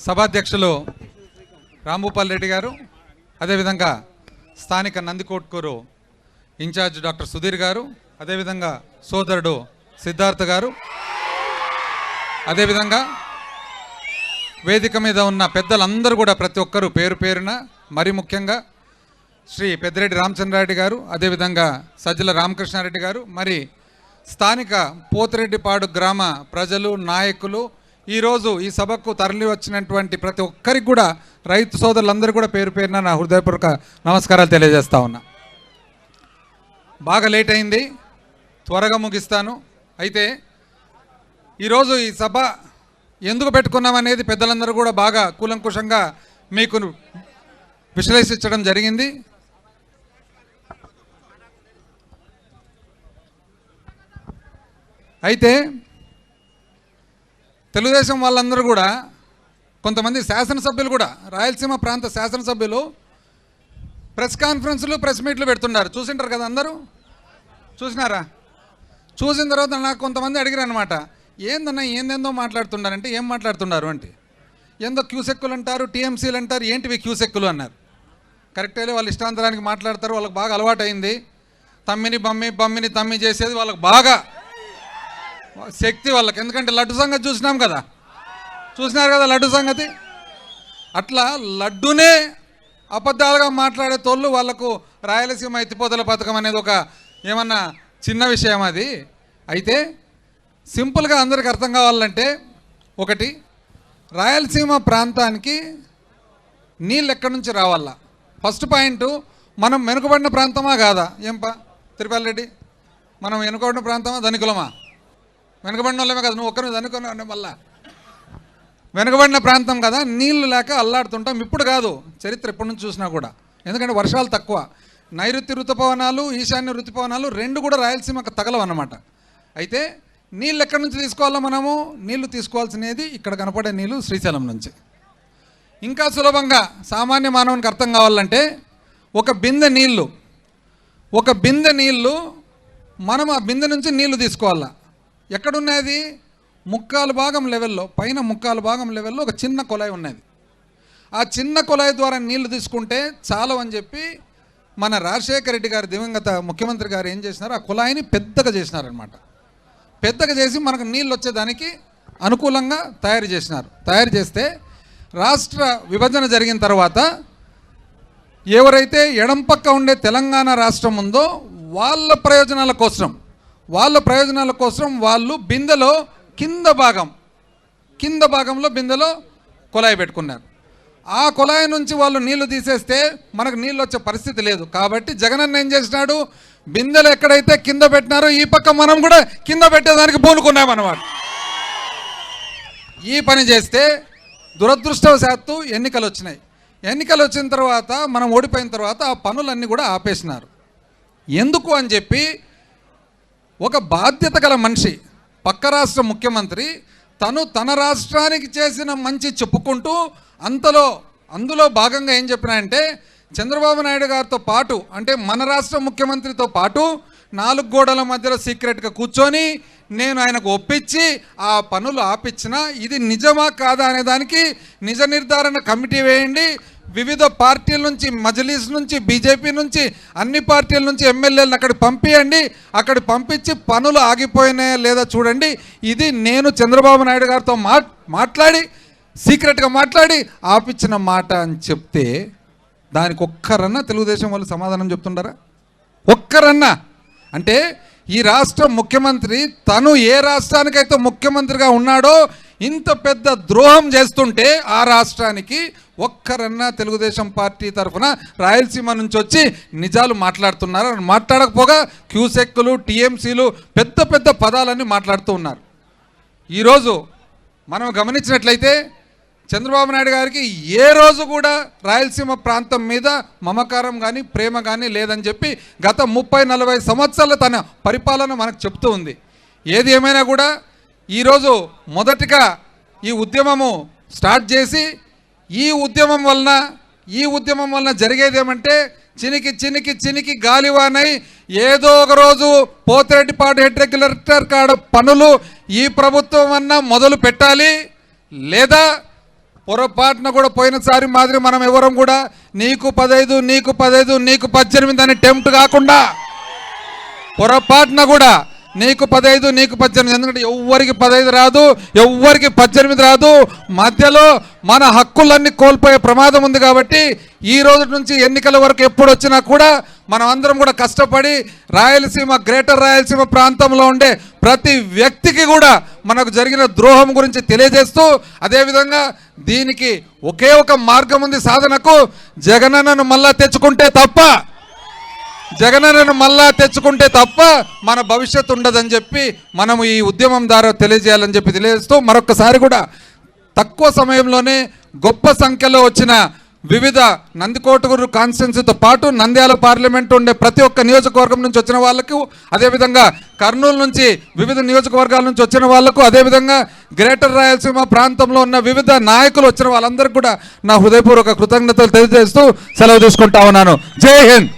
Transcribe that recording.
సభాధ్యక్షులు రాంభూపాల్ రెడ్డి గారు, అదేవిధంగా స్థానిక నందికోట్కూరు ఇన్ఛార్జ్ డాక్టర్ సుధీర్ గారు, అదేవిధంగా సోదరుడు సిద్ధార్థ గారు, అదేవిధంగా వేదిక మీద ఉన్న పెద్దలందరూ కూడా ప్రతి ఒక్కరూ పేరు పేరున, మరి ముఖ్యంగా శ్రీ పెద్దిరెడ్డి రామచంద్రారెడ్డి గారు, అదేవిధంగా సజ్జల రామకృష్ణారెడ్డి గారు, మరి స్థానిక పోతిరెడ్డిపాడు గ్రామ ప్రజలు, నాయకులు, ఈరోజు ఈ సభకు తరలి వచ్చినటువంటి ప్రతి ఒక్కరికి కూడా, రైతు సోదరులందరూ కూడా పేరు పేరున నా హృదయపూర్వక నమస్కారాలు తెలియజేస్తా ఉన్నా. బాగా లేట్ అయింది, త్వరగా ముగిస్తాను. అయితే ఈరోజు ఈ సభ ఎందుకు పెట్టుకున్నామనేది పెద్దలందరూ కూడా బాగా కూలంకుషంగా మీకు విశ్లేషించడం జరిగింది. అయితే తెలుగుదేశం వాళ్ళందరూ కూడా, కొంతమంది శాసనసభ్యులు కూడా, రాయలసీమ ప్రాంత శాసనసభ్యులు ప్రెస్ కాన్ఫరెన్స్లు, ప్రెస్ మీట్లు పెడుతున్నారు. చూసింటారు కదా, అందరూ చూసినారా? చూసిన తర్వాత నాకు కొంతమంది అడిగారు అనమాట, ఏందన్నా ఏందేందో మాట్లాడుతున్నారంటే, ఏం మాట్లాడుతున్నారు అంటే, ఏందో క్యూసెక్కులు అంటారు, టీఎంసీలు అంటారు, ఏంటివి క్యూసెక్కులు అన్నారు. కరెక్టే, వాళ్ళు ఇష్టాంతరానికి మాట్లాడతారు, వాళ్ళకి బాగా అలవాటు అయింది. తమ్మిని బమ్మి, బమ్మిని తమ్మి చేసేది వాళ్ళకి బాగా శక్తి వాళ్ళకి. ఎందుకంటే లడ్డు సంగతి చూసినాం కదా, చూసినారు కదా లడ్డు సంగతి. అట్లా లడ్డునే అబద్ధాలుగా మాట్లాడే తోళ్ళు వాళ్ళకు రాయలసీమ ఎత్తిపోతల పథకం అనేది ఒక ఏమన్నా చిన్న విషయం అది. అయితే సింపుల్గా అందరికి అర్థం కావాలంటే, ఒకటి, రాయలసీమ ప్రాంతానికి నీళ్ళు ఎక్కడి నుంచి రావాలా? ఫస్ట్ పాయింట్, మనం వెనుకబడిన ప్రాంతమా కాదా? ఏంపా తిరుపతి రెడ్డి, మనం వెనుకబడిన ప్రాంతమా, ధనికులమా? వెనుకబడిన వాళ్ళమే కదా, నువ్వు ఒక్కరు ధనికుల వల్ల వెనుకబడిన ప్రాంతం కదా, నీళ్లు లేక అల్లాడుతుంటాం. ఇప్పుడు కాదు, చరిత్ర ఎప్పటి నుంచి చూసినా కూడా. ఎందుకంటే వర్షాలు తక్కువ, నైరుతి ఋతుపవనాలు, ఈశాన్య ఋతుపవనాలు రెండు కూడా రాయలసీమకు తగలవు అన్నమాట. అయితే నీళ్ళు ఎక్కడి నుంచి తీసుకోవాలో, మనము నీళ్లు తీసుకోవాల్సినది ఇక్కడ కనపడే నీళ్ళు శ్రీశైలం నుంచి. ఇంకా సులభంగా సామాన్య మానవునికి అర్థం కావాలంటే, ఒక బిందె నీళ్ళు మనం ఆ బిందె నుంచి నీళ్లు తీసుకోవాలా. ఎక్కడున్నది? ముక్కాలు భాగం లెవెల్లో, పైన ముక్కాలు భాగం లెవెల్లో ఒక చిన్న కొలాయి ఉన్నది. ఆ చిన్న కొలాయి ద్వారా నీళ్లు తీసుకుంటే చాలవని చెప్పి మన రాజశేఖర రెడ్డి గారు, దివంగత ముఖ్యమంత్రి గారు ఏం చేసినారు, ఆ కుళాయిని పెద్దగా చేసినారనమాట. పెద్దగా చేసి మనకు నీళ్ళు వచ్చేదానికి అనుకూలంగా తయారు చేసినారు. తయారు చేస్తే రాష్ట్ర విభజన జరిగిన తర్వాత ఎవరైతే ఎడం పక్క ఉండే తెలంగాణ రాష్ట్రం ఉందో వాళ్ళ ప్రయోజనాల కోసం వాళ్ళు బిందెలో కింద భాగంలో బిందెలో కుళాయి పెట్టుకున్నారు. ఆ కుళాయి నుంచి వాళ్ళు నీళ్లు తీసేస్తే మనకు నీళ్ళు వచ్చే పరిస్థితి లేదు. కాబట్టి జగనన్న ఏం చేసినాడు, బిందెలు ఎక్కడైతే కింద పెట్టినారో ఈ పక్క మనం కూడా కింద పెట్టేదానికి పూనుకున్నామన్నమాట. ఈ పని చేస్తే దురదృష్టవశాత్తు ఎన్నికలు వచ్చిన తర్వాత, మనం ఓడిపోయిన తర్వాత ఆ పనులన్నీ కూడా ఆపేసినారు. ఎందుకు అని చెప్పి ఒక బాధ్యత గల మనిషి, పక్క రాష్ట్ర ముఖ్యమంత్రి, తన రాష్ట్రానికి చేసిన మంచి చెప్పుకుంటూ అందులో భాగంగా ఏం చెప్పినాయంటే, చంద్రబాబు నాయుడు గారితో పాటు, అంటే మన రాష్ట్ర ముఖ్యమంత్రితో పాటు 4 గోడల మధ్యలో సీక్రెట్గా కూర్చొని నేను ఆయనకు ఒప్పించి ఆ పనులు ఆపించిన, ఇది నిజమా కాదా అనే దానికి నిజ నిర్ధారణ కమిటీ వేయండి, వివిధ పార్టీల నుంచి, మజ్లిస్ నుంచి, బీజేపీ నుంచి, అన్ని పార్టీల నుంచి ఎమ్మెల్యేలను అక్కడికి పంపించండి, అక్కడికి పంపించి పనులు ఆగిపోయినాయా లేదా చూడండి, ఇది నేను చంద్రబాబు నాయుడు గారితో మాట్లాడి సీక్రెట్గా మాట్లాడి ఆపించిన మాట అని చెప్తే, దానికి ఒక్కరన్నా తెలుగుదేశం వాళ్ళు సమాధానం చెప్తుంటారా? ఒక్కరన్నా? అంటే ఈ రాష్ట్ర ముఖ్యమంత్రి తను ఏ రాష్ట్రానికైతే ముఖ్యమంత్రిగా ఉన్నాడో ఇంత పెద్ద ద్రోహం చేస్తుంటే ఆ రాష్ట్రానికి ఒక్కరన్నా తెలుగుదేశం పార్టీ తరఫున రాయలసీమ నుంచి వచ్చి నిజాలు మాట్లాడుతున్నారు? మాట్లాడకపోగా క్యూసెక్కులు, టీఎంసీలు, పెద్ద పెద్ద పదాలన్నీ మాట్లాడుతూ ఉన్నారు. ఈరోజు మనం గమనించినట్లయితే చంద్రబాబు నాయుడు గారికి ఏ రోజు కూడా రాయలసీమ ప్రాంతం మీద మమకారం కానీ ప్రేమ కానీ లేదని చెప్పి గత 30-40 సంవత్సరాల తన పరిపాలన మనకు చెప్తూ ఉంది. ఏది ఏమైనా కూడా ఈరోజు మొదటిగా ఈ ఉద్యమము స్టార్ట్ చేసి, ఈ ఉద్యమం వలన జరిగేది ఏమంటే, చినికి గాలివానై ఏదో ఒక రోజు పోతిరెడ్డిపాడు హెడ్ రెగ్యులేటర్ కాడ పనులు ఈ ప్రభుత్వం అన్నా మొదలు పెట్టాలి, లేదా పొరపాటున కూడా పోయినసారి మాదిరి మనం ఎవరం కూడా నీకు 15 నీకు 15 నీకు 18 అని టెంప్ట్ కాకుండా పొరపాటున కూడా నీకు 15 నీకు 18, ఎందుకంటే ఎవ్వరికి 15 రాదు, ఎవ్వరికి 18 రాదు. మధ్యలో మన హక్కులన్నీ కోల్పోయే ప్రమాదం ఉంది. కాబట్టి ఈ రోజు నుంచి ఎన్నికల వరకు ఎప్పుడు వచ్చినా కూడా మనం అందరం కూడా కష్టపడి రాయలసీమ, గ్రేటర్ రాయలసీమ ప్రాంతంలో ఉండే ప్రతి వ్యక్తికి కూడా మనకు జరిగిన ద్రోహం గురించి తెలియజేస్తూ, అదేవిధంగా దీనికి ఒకే ఒక మార్గం ఉంది సాధనకు, జగనన్నను మళ్ళా తెచ్చుకుంటే తప్ప మన భవిష్యత్తు ఉండదని చెప్పి మనము ఈ ఉద్యమం ద్వారా తెలియజేయాలని చెప్పి తెలియజేస్తూ, మరొకసారి కూడా తక్కువ సమయంలోనే గొప్ప సంఖ్యలో వచ్చిన వివిధ నందికోటగురు కాన్స్టిట్యున్సీతో పాటు నంద్యాల పార్లమెంట్ ఉండే ప్రతి ఒక్క నియోజకవర్గం నుంచి వచ్చిన వాళ్ళకు, అదేవిధంగా కర్నూలు నుంచి వివిధ నియోజకవర్గాల నుంచి వచ్చిన వాళ్ళకు, అదేవిధంగా గ్రేటర్ రాయలసీమ ప్రాంతంలో ఉన్న వివిధ నాయకులు వచ్చిన వాళ్ళందరికీ కూడా నా హృదయపూర్వక కృతజ్ఞతలు తెలియజేస్తూ సెలవు తీసుకుంటా ఉన్నాను. జై హింద్.